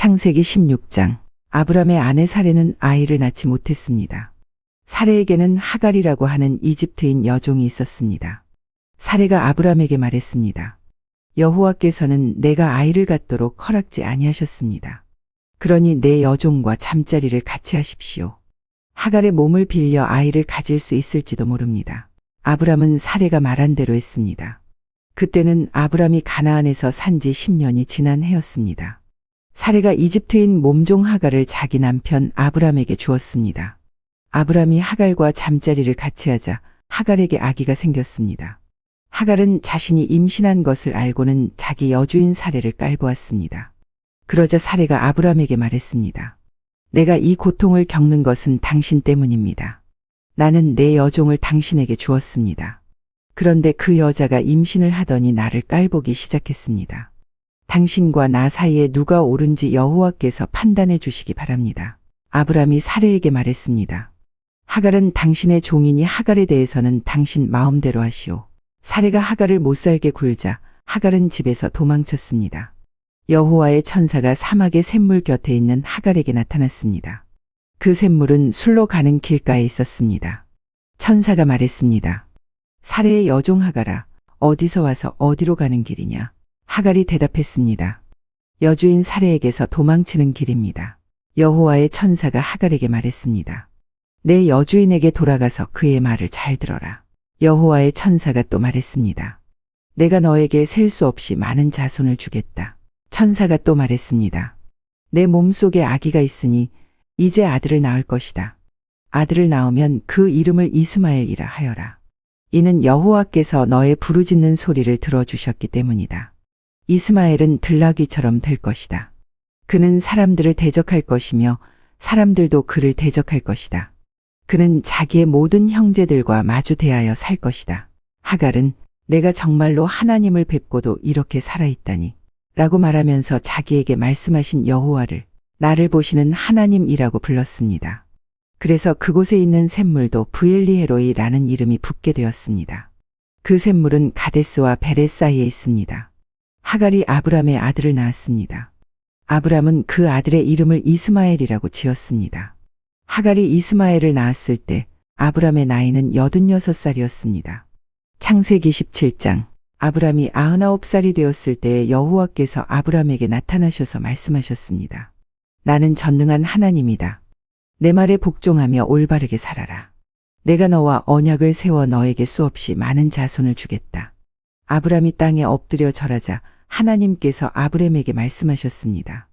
창세기 16장. 아브람의 아내 사레는 아이를 낳지 못했습니다. 사레에게는 하갈이라고 하는 이집트인 여종이 있었습니다. 사레가 아브람에게 말했습니다. 여호와께서는 내가 아이를 갖도록 허락지 아니하셨습니다. 그러니 내 여종과 잠자리를 같이 하십시오. 하갈의 몸을 빌려 아이를 가질 수 있을지도 모릅니다. 아브람은 사레가 말한 대로 했습니다. 그때는 아브람이 가나안에서 산 지 10년이 지난 해였습니다. 사레가 이집트인 몸종 하갈을 자기 남편 아브람에게 주었습니다. 아브람이 하갈과 잠자리를 같이 하자 하갈에게 아기가 생겼습니다. 하갈은 자신이 임신한 것을 알고는 자기 여주인 사레를 깔보았습니다. 그러자 사레가 아브람에게 말했습니다. 내가 이 고통을 겪는 것은 당신 때문입니다. 나는 내 여종을 당신에게 주었습니다. 그런데 그 여자가 임신을 하더니 나를 깔보기 시작했습니다. 당신과 나 사이에 누가 옳은지 여호와께서 판단해 주시기 바랍니다. 아브람이 사레에게 말했습니다. 하갈은 당신의 종이니 하갈에 대해서는 당신 마음대로 하시오. 사레가 하갈을 못살게 굴자 하갈은 집에서 도망쳤습니다. 여호와의 천사가 사막의 샘물 곁에 있는 하갈에게 나타났습니다. 그 샘물은 술로 가는 길가에 있었습니다. 천사가 말했습니다. 사레의 여종 하갈아, 어디서 와서 어디로 가는 길이냐? 하갈이 대답했습니다. 여주인 사레에게서 도망치는 길입니다. 여호와의 천사가 하갈에게 말했습니다. 내 여주인에게 돌아가서 그의 말을 잘 들어라. 여호와의 천사가 또 말했습니다. 내가 너에게 셀 수 없이 많은 자손을 주겠다. 천사가 또 말했습니다. 내 몸속에 아기가 있으니 이제 아들을 낳을 것이다. 아들을 낳으면 그 이름을 이스마엘이라 하여라. 이는 여호와께서 너의 부르짖는 소리를 들어주셨기 때문이다. 이스마엘은 들나귀처럼 될 것이다. 그는 사람들을 대적할 것이며 사람들도 그를 대적할 것이다. 그는 자기의 모든 형제들과 마주 대하여 살 것이다. 하갈은 내가 정말로 하나님을 뵙고도 이렇게 살아있다니 라고 말하면서 자기에게 말씀하신 여호와를 나를 보시는 하나님이라고 불렀습니다. 그래서 그곳에 있는 샘물도 브엘리헤로이라는 이름이 붙게 되었습니다. 그 샘물은 가데스와 베레 사이에 있습니다. 하갈이 아브람의 아들을 낳았습니다. 아브람은 그 아들의 이름을 이스마엘이라고 지었습니다. 하갈이 이스마엘을 낳았을 때 아브람의 나이는 86살이었습니다. 창세기 17장. 아브람이 99살이 되었을 때 여호와께서 아브람에게 나타나셔서 말씀하셨습니다. 나는 전능한 하나님이다. 내 말에 복종하며 올바르게 살아라. 내가 너와 언약을 세워 너에게 수없이 많은 자손을 주겠다. 아브람이 땅에 엎드려 절하자 하나님께서 아브람에게 말씀하셨습니다.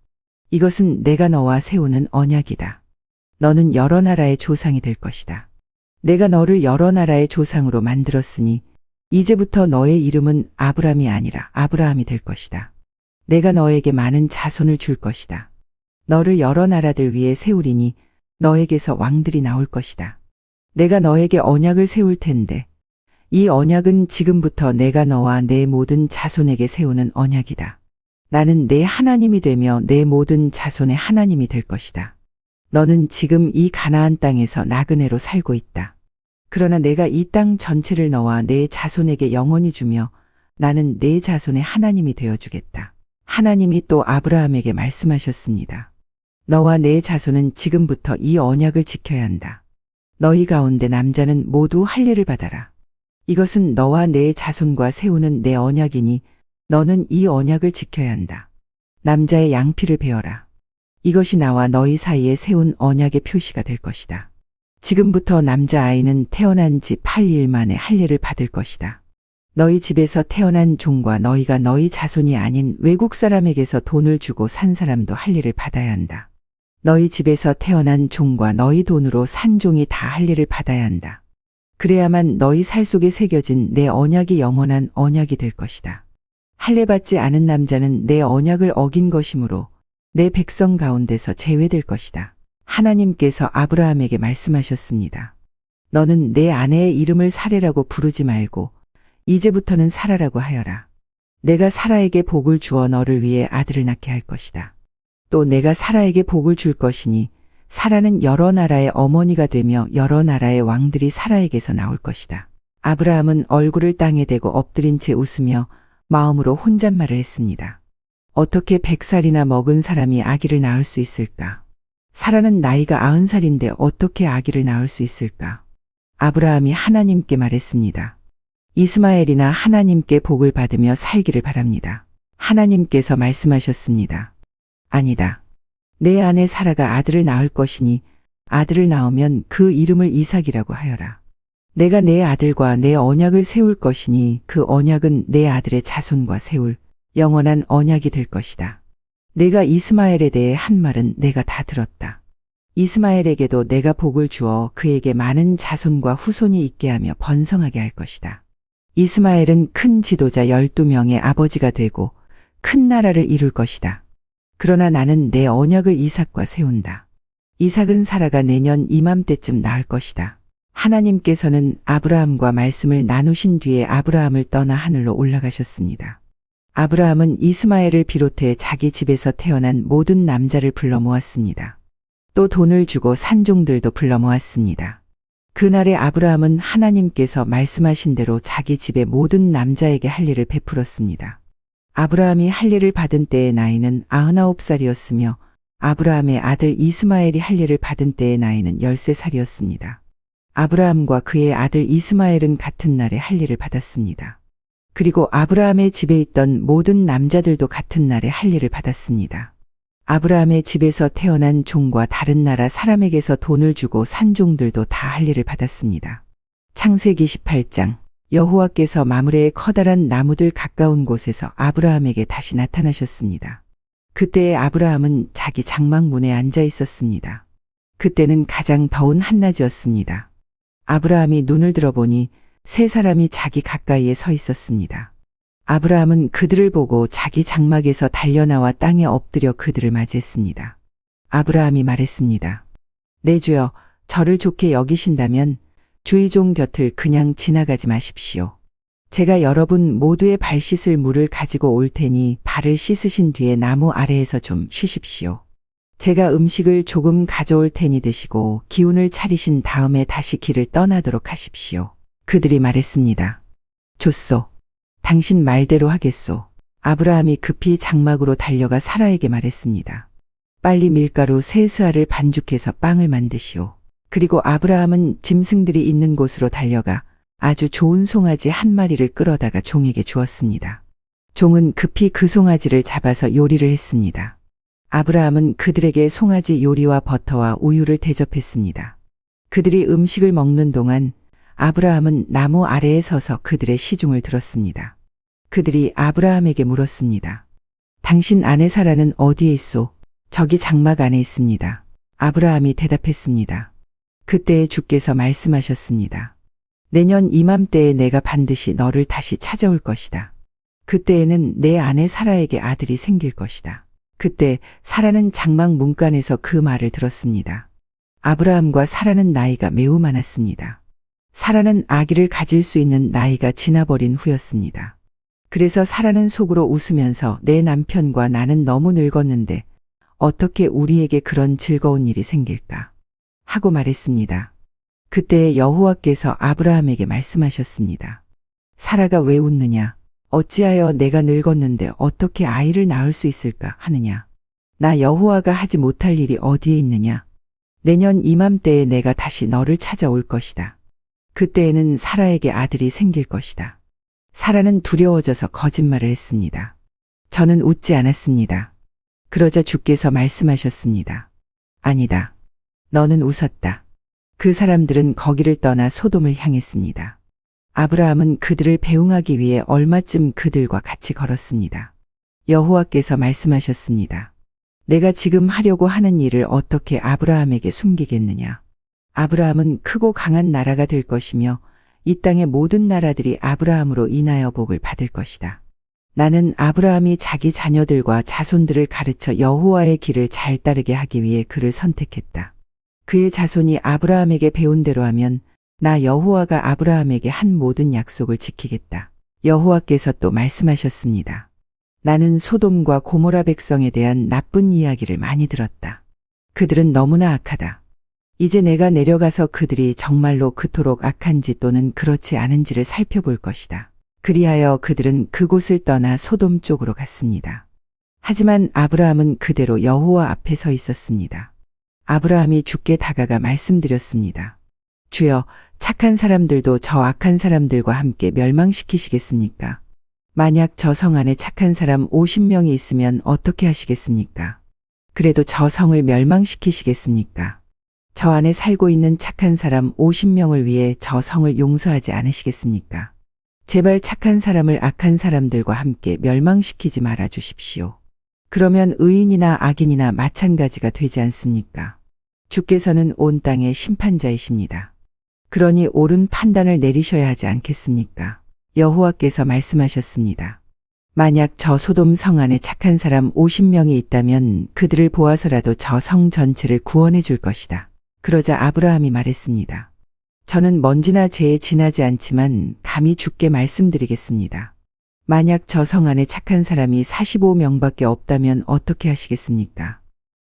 이것은 내가 너와 세우는 언약이다. 너는 여러 나라의 조상이 될 것이다. 내가 너를 여러 나라의 조상으로 만들었으니 이제부터 너의 이름은 아브람이 아니라 아브라함이 될 것이다. 내가 너에게 많은 자손을 줄 것이다. 너를 여러 나라들 위에 세우리니 너에게서 왕들이 나올 것이다. 내가 너에게 언약을 세울 텐데 이 언약은 지금부터 내가 너와 내 모든 자손에게 세우는 언약이다. 나는 내 하나님이 되며 내 모든 자손의 하나님이 될 것이다. 너는 지금 이 가나안 땅에서 나그네로 살고 있다. 그러나 내가 이 땅 전체를 너와 내 자손에게 영원히 주며 나는 내 자손의 하나님이 되어주겠다. 하나님이 또 아브라함에게 말씀하셨습니다. 너와 내 자손은 지금부터 이 언약을 지켜야 한다. 너희 가운데 남자는 모두 할례를 받아라. 이것은 너와 내 자손과 세우는 내 언약이니 너는 이 언약을 지켜야 한다. 남자의 양피를 베어라. 이것이 나와 너희 사이에 세운 언약의 표시가 될 것이다. 지금부터 남자아이는 태어난 지 8일 만에 할례를 받을 것이다. 너희 집에서 태어난 종과 너희가 너희 자손이 아닌 외국 사람에게서 돈을 주고 산 사람도 할례를 받아야 한다. 너희 집에서 태어난 종과 너희 돈으로 산 종이 다 할례를 받아야 한다. 그래야만 너희 살 속에 새겨진 내 언약이 영원한 언약이 될 것이다. 할례 받지 않은 남자는 내 언약을 어긴 것이므로 내 백성 가운데서 제외될 것이다. 하나님께서 아브라함에게 말씀하셨습니다. 너는 내 아내의 이름을 사레라고 부르지 말고 이제부터는 사라라고 하여라. 내가 사라에게 복을 주어 너를 위해 아들을 낳게 할 것이다. 또 내가 사라에게 복을 줄 것이니 사라는 여러 나라의 어머니가 되며 여러 나라의 왕들이 사라에게서 나올 것이다. 아브라함은 얼굴을 땅에 대고 엎드린 채 웃으며 마음으로 혼잣말을 했습니다. 어떻게 100살이나 먹은 사람이 아기를 낳을 수 있을까? 사라는 나이가 90살인데 어떻게 아기를 낳을 수 있을까? 아브라함이 하나님께 말했습니다. 이스마엘이나 하나님께 복을 받으며 살기를 바랍니다. 하나님께서 말씀하셨습니다. 아니다. 내 아내 사라가 아들을 낳을 것이니 아들을 낳으면 그 이름을 이삭이라고 하여라. 내가 내 아들과 내 언약을 세울 것이니 그 언약은 내 아들의 자손과 세울 영원한 언약이 될 것이다. 내가 이스마엘에 대해 한 말은 내가 다 들었다. 이스마엘에게도 내가 복을 주어 그에게 많은 자손과 후손이 있게 하며 번성하게 할 것이다. 이스마엘은 큰 지도자 12명의 아버지가 되고 큰 나라를 이룰 것이다. 그러나 나는 내 언약을 이삭과 세운다. 이삭은 사라가 내년 이맘때쯤 낳을 것이다. 하나님께서는 아브라함과 말씀을 나누신 뒤에 아브라함을 떠나 하늘로 올라가셨습니다. 아브라함은 이스마엘을 비롯해 자기 집에서 태어난 모든 남자를 불러 모았습니다. 또 돈을 주고 산종들도 불러 모았습니다. 그날에 아브라함은 하나님께서 말씀하신 대로 자기 집의 모든 남자에게 할례를 베풀었습니다. 아브라함이 할례를 받은 때의 나이는 99살이었으며 아브라함의 아들 이스마엘이 할례를 받은 때의 나이는 13살이었습니다. 아브라함과 그의 아들 이스마엘은 같은 날에 할례를 받았습니다. 그리고 아브라함의 집에 있던 모든 남자들도 같은 날에 할례를 받았습니다. 아브라함의 집에서 태어난 종과 다른 나라 사람에게서 돈을 주고 산종들도 다 할례를 받았습니다. 창세기 18장 여호와께서 마므레의 커다란 나무들 가까운 곳에서 아브라함에게 다시 나타나셨습니다. 그때의 아브라함은 자기 장막문에 앉아 있었습니다. 그때는 가장 더운 한낮이었습니다. 아브라함이 눈을 들어보니 세 사람이 자기 가까이에 서 있었습니다. 아브라함은 그들을 보고 자기 장막에서 달려나와 땅에 엎드려 그들을 맞이했습니다. 아브라함이 말했습니다. 내 주여, 저를 좋게 여기신다면 주의 종 곁을 그냥 지나가지 마십시오. 제가 여러분 모두의 발 씻을 물을 가지고 올 테니 발을 씻으신 뒤에 나무 아래에서 좀 쉬십시오. 제가 음식을 조금 가져올 테니 드시고 기운을 차리신 다음에 다시 길을 떠나도록 하십시오. 그들이 말했습니다. 좋소. 당신 말대로 하겠소. 아브라함이 급히 장막으로 달려가 사라에게 말했습니다. 빨리 밀가루 3스아를 반죽해서 빵을 만드시오. 그리고 아브라함은 짐승들이 있는 곳으로 달려가 아주 좋은 송아지 한 마리를 끌어다가 종에게 주었습니다. 종은 급히 그 송아지를 잡아서 요리를 했습니다. 아브라함은 그들에게 송아지 요리와 버터와 우유를 대접했습니다. 그들이 음식을 먹는 동안 아브라함은 나무 아래에 서서 그들의 시중을 들었습니다. 그들이 아브라함에게 물었습니다. 당신 아내 사라는 어디에 있소? 저기 장막 안에 있습니다. 아브라함이 대답했습니다. 그때에 주께서 말씀하셨습니다. 내년 이맘때에 내가 반드시 너를 다시 찾아올 것이다. 그때에는 내 아내 사라에게 아들이 생길 것이다. 그때 사라는 장막 문간에서 그 말을 들었습니다. 아브라함과 사라는 나이가 매우 많았습니다. 사라는 아기를 가질 수 있는 나이가 지나버린 후였습니다. 그래서 사라는 속으로 웃으면서 내 남편과 나는 너무 늙었는데 어떻게 우리에게 그런 즐거운 일이 생길까? 하고 말했습니다. 그때 여호와께서 아브라함에게 말씀하셨습니다. 사라가 왜 웃느냐? 어찌하여 내가 늙었는데 어떻게 아이를 낳을 수 있을까 하느냐? 나 여호와가 하지 못할 일이 어디에 있느냐? 내년 이맘때에 내가 다시 너를 찾아올 것이다. 그때에는 사라에게 아들이 생길 것이다. 사라는 두려워져서 거짓말을 했습니다. 저는 웃지 않았습니다. 그러자 주께서 말씀하셨습니다. 아니다. 너는 웃었다. 그 사람들은 거기를 떠나 소돔을 향했습니다. 아브라함은 그들을 배웅하기 위해 얼마쯤 그들과 같이 걸었습니다. 여호와께서 말씀하셨습니다. 내가 지금 하려고 하는 일을 어떻게 아브라함에게 숨기겠느냐? 아브라함은 크고 강한 나라가 될 것이며 이 땅의 모든 나라들이 아브라함으로 인하여 복을 받을 것이다. 나는 아브라함이 자기 자녀들과 자손들을 가르쳐 여호와의 길을 잘 따르게 하기 위해 그를 선택했다. 그의 자손이 아브라함에게 배운 대로 하면 나 여호와가 아브라함에게 한 모든 약속을 지키겠다. 여호와께서 또 말씀하셨습니다. 나는 소돔과 고모라 백성에 대한 나쁜 이야기를 많이 들었다. 그들은 너무나 악하다. 이제 내가 내려가서 그들이 정말로 그토록 악한지 또는 그렇지 않은지를 살펴볼 것이다. 그리하여 그들은 그곳을 떠나 소돔 쪽으로 갔습니다. 하지만 아브라함은 그대로 여호와 앞에 서 있었습니다. 아브라함이 주께 다가가 말씀드렸습니다. 주여, 착한 사람들도 저 악한 사람들과 함께 멸망시키시겠습니까? 만약 저 성 안에 착한 사람 50명이 있으면 어떻게 하시겠습니까? 그래도 저 성을 멸망시키시겠습니까? 저 안에 살고 있는 착한 사람 50명을 위해 저 성을 용서하지 않으시겠습니까? 제발 착한 사람을 악한 사람들과 함께 멸망시키지 말아 주십시오. 그러면 의인이나 악인이나 마찬가지가 되지 않습니까? 주께서는 온 땅의 심판자이십니다. 그러니 옳은 판단을 내리셔야 하지 않겠습니까? 여호와께서 말씀하셨습니다. 만약 저 소돔 성 안에 착한 사람 50명이 있다면 그들을 보아서라도 저 성 전체를 구원해 줄 것이다. 그러자 아브라함이 말했습니다. 저는 먼지나 재에 지나지 않지만 감히 주께 말씀드리겠습니다. 만약 저 성 안에 착한 사람이 45명밖에 없다면 어떻게 하시겠습니까?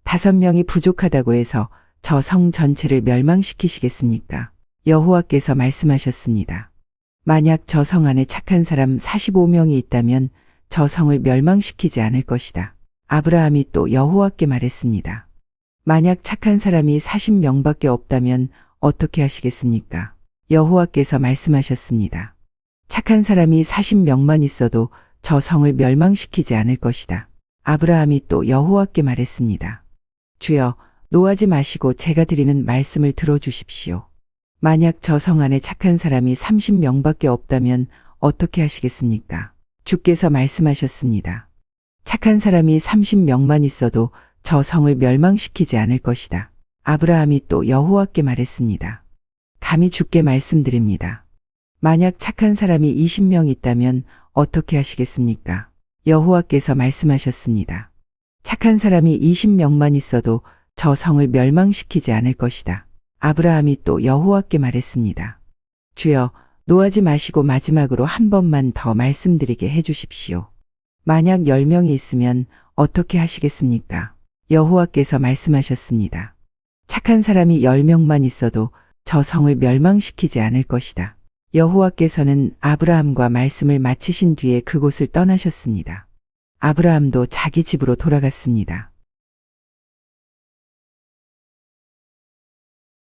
5명이 부족하다고 해서 저 성 전체를 멸망시키시겠습니까? 여호와께서 말씀하셨습니다. 만약 저 성 안에 착한 사람 45명이 있다면 저 성을 멸망시키지 않을 것이다. 아브라함이 또 여호와께 말했습니다. 만약 착한 사람이 40명밖에 없다면 어떻게 하시겠습니까? 여호와께서 말씀하셨습니다. 착한 사람이 40명만 있어도 저 성을 멸망시키지 않을 것이다. 아브라함이 또 여호와께 말했습니다. 주여, 노하지 마시고 제가 드리는 말씀을 들어주십시오. 만약 저 성 안에 착한 사람이 30명밖에 없다면 어떻게 하시겠습니까? 주께서 말씀하셨습니다. 착한 사람이 30명만 있어도 저 성을 멸망시키지 않을 것이다. 아브라함이 또 여호와께 말했습니다. 감히 주께 말씀드립니다. 만약 착한 사람이 20명 있다면 어떻게 하시겠습니까? 여호와께서 말씀하셨습니다. 착한 사람이 20명만 있어도 저 성을 멸망시키지 않을 것이다. 아브라함이 또 여호와께 말했습니다. 주여, 노하지 마시고 마지막으로 한 번만 더 말씀드리게 해주십시오. 만약 10명이 있으면 어떻게 하시겠습니까? 여호와께서 말씀하셨습니다. 착한 사람이 10명만 있어도 저 성을 멸망시키지 않을 것이다. 여호와께서는 아브라함과 말씀을 마치신 뒤에 그곳을 떠나셨습니다. 아브라함도 자기 집으로 돌아갔습니다.